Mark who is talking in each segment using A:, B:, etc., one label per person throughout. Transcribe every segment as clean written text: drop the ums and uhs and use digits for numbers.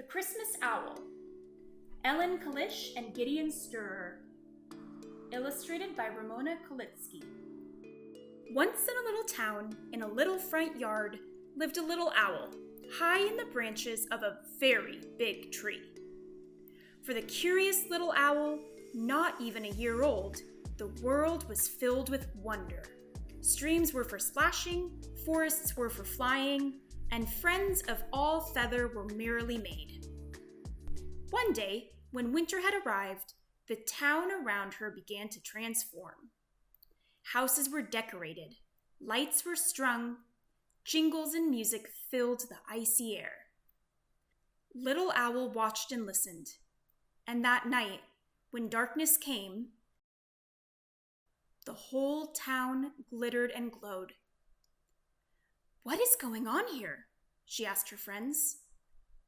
A: The Christmas Owl. Ellen Kalish and Gideon Stirrer. Illustrated by Ramona Kolitsky. Once in a little town, in a little front yard, lived a little owl, high in the branches of a very big tree. For the curious little owl, not even a year old, the world was filled with wonder. Streams were for splashing, forests were for flying, and friends of all feather were merrily made. One day, when winter had arrived, the town around her began to transform. Houses were decorated, lights were strung, jingles and music filled the icy air. Little Owl watched and listened, and that night, when darkness came, the whole town glittered and glowed. "What is going on here?" she asked her friends.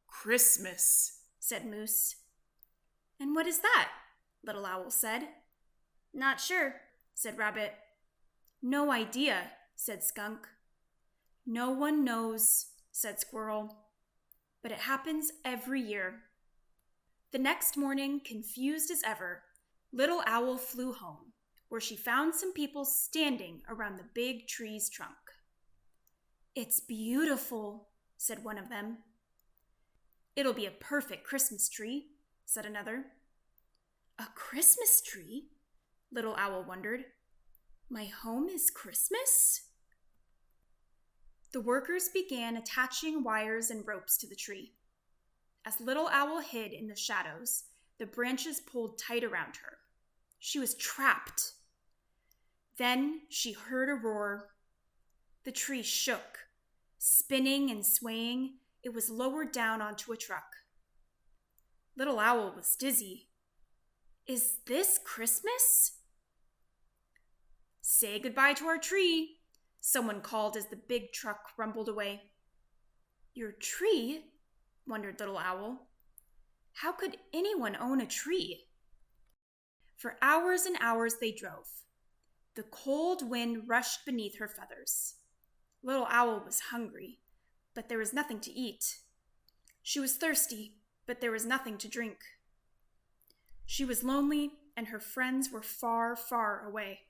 B: "Christmas," said Moose.
A: "And what is that?" Little Owl said. "Not sure," said Rabbit. "No idea," said Skunk. "No one knows," said Squirrel. "But it happens every year." The next morning, confused as ever, Little Owl flew home, where she found some people standing around the big tree's trunk. "It's beautiful," said one of them. "It'll be a perfect Christmas tree," said another. "A Christmas tree?" Little Owl wondered. "My home is Christmas?" The workers began attaching wires and ropes to the tree. As Little Owl hid in the shadows, the branches pulled tight around her. She was trapped. Then she heard a roar. The tree shook. Spinning and swaying, it was lowered down onto a truck. Little Owl was dizzy. "Is this Christmas?" "Say goodbye to our tree," someone called as the big truck rumbled away. "Your tree?" wondered Little Owl. How could anyone own a tree? For hours and hours they drove. The cold wind rushed beneath her feathers. Little Owl was hungry, but there was nothing to eat. She was thirsty, but there was nothing to drink. She was lonely, and her friends were far, far away.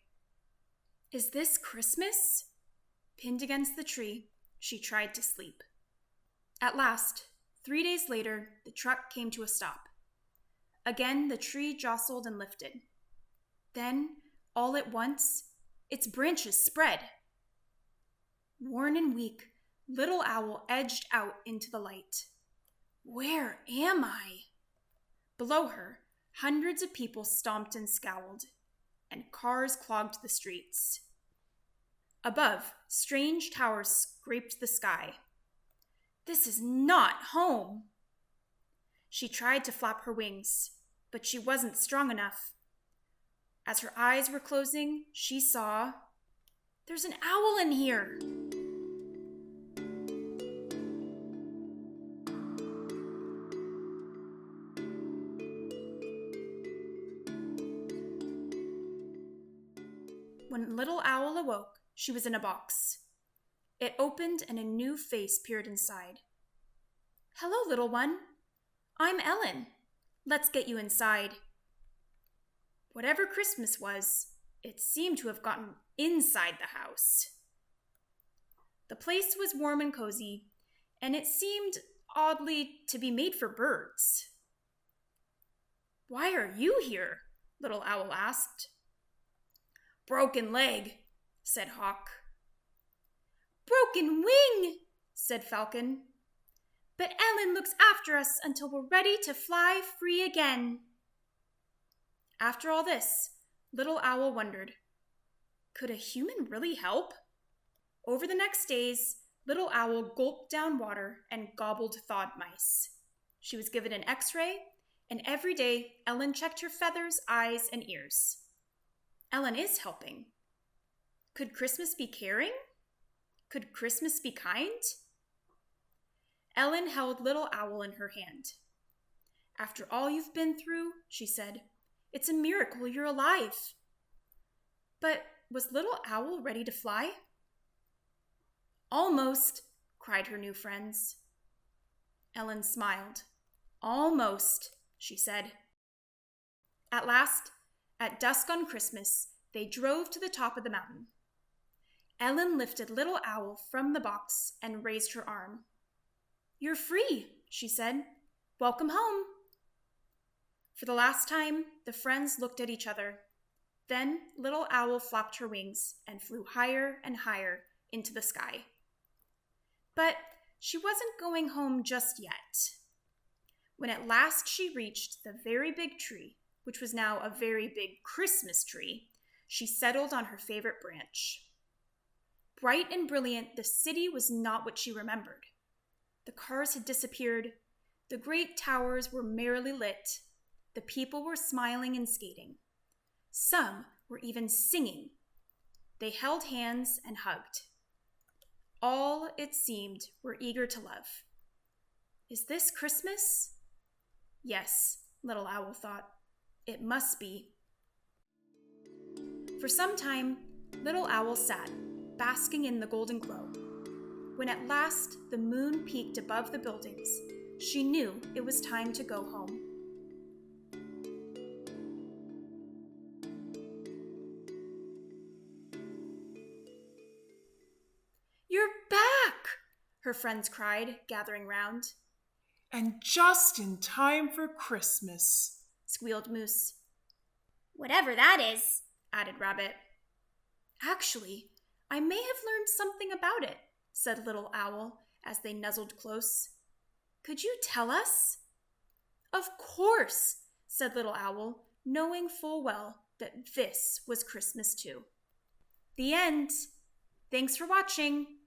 A: "Is this Christmas?" Pinned against the tree, she tried to sleep. At last, 3 days later, the truck came to a stop. Again, the tree jostled and lifted. Then, all at once, its branches spread. Worn and weak, Little Owl edged out into the light. "Where am I?" Below her, hundreds of people stomped and scowled, and cars clogged the streets. Above, strange towers scraped the sky. "This is not home." She tried to flap her wings, but she wasn't strong enough. As her eyes were closing, she saw, "There's an owl in here." When Little Owl awoke, she was in a box. It opened and a new face peered inside. "Hello, little one. I'm Ellen. Let's get you inside." Whatever Christmas was, it seemed to have gotten inside the house. The place was warm and cozy, and it seemed, oddly, to be made for birds. "Why are you here?" Little Owl asked. "Broken leg," said Hawk. "Broken wing," said Falcon. "But Ellen looks after us until we're ready to fly free again." After all this, Little Owl wondered, could a human really help? Over the next days, Little Owl gulped down water and gobbled thawed mice. She was given an X-ray, and every day Ellen checked her feathers, eyes, and ears. Ellen is helping. Could Christmas be caring? Could Christmas be kind? Ellen held Little Owl in her hand. "After all you've been through," she said, "it's a miracle you're alive." But was Little Owl ready to fly? "Almost," cried her new friends. Ellen smiled. Almost, she said. At last, at dusk on Christmas, they drove to the top of the mountain. Ellen lifted Little Owl from the box and raised her arm. "You're free," she said. "Welcome home." For the last time, the friends looked at each other. Then Little Owl flapped her wings and flew higher and higher into the sky. But she wasn't going home just yet. When at last she reached the very big tree, which was now a very big Christmas tree, she settled on her favorite branch. Bright and brilliant, the city was not what she remembered. The cars had disappeared. The great towers were merrily lit. The people were smiling and skating. Some were even singing. They held hands and hugged. All, it seemed, were eager to love. Is this Christmas? Yes, Little Owl thought. It must be. For some time, Little Owl sat, basking in the golden glow. When at last the moon peeked above the buildings, she knew it was time to go home. "You're back!" her friends cried, gathering round.
B: "And just in time for Christmas,"
A: squealed Moose.
C: "Whatever that is,"
A: added Rabbit. "Actually, I may have learned something about it," said Little Owl as they nuzzled close. "Could you tell us?" "Of course," said Little Owl, knowing full well that this was Christmas too. The end. Thanks for watching.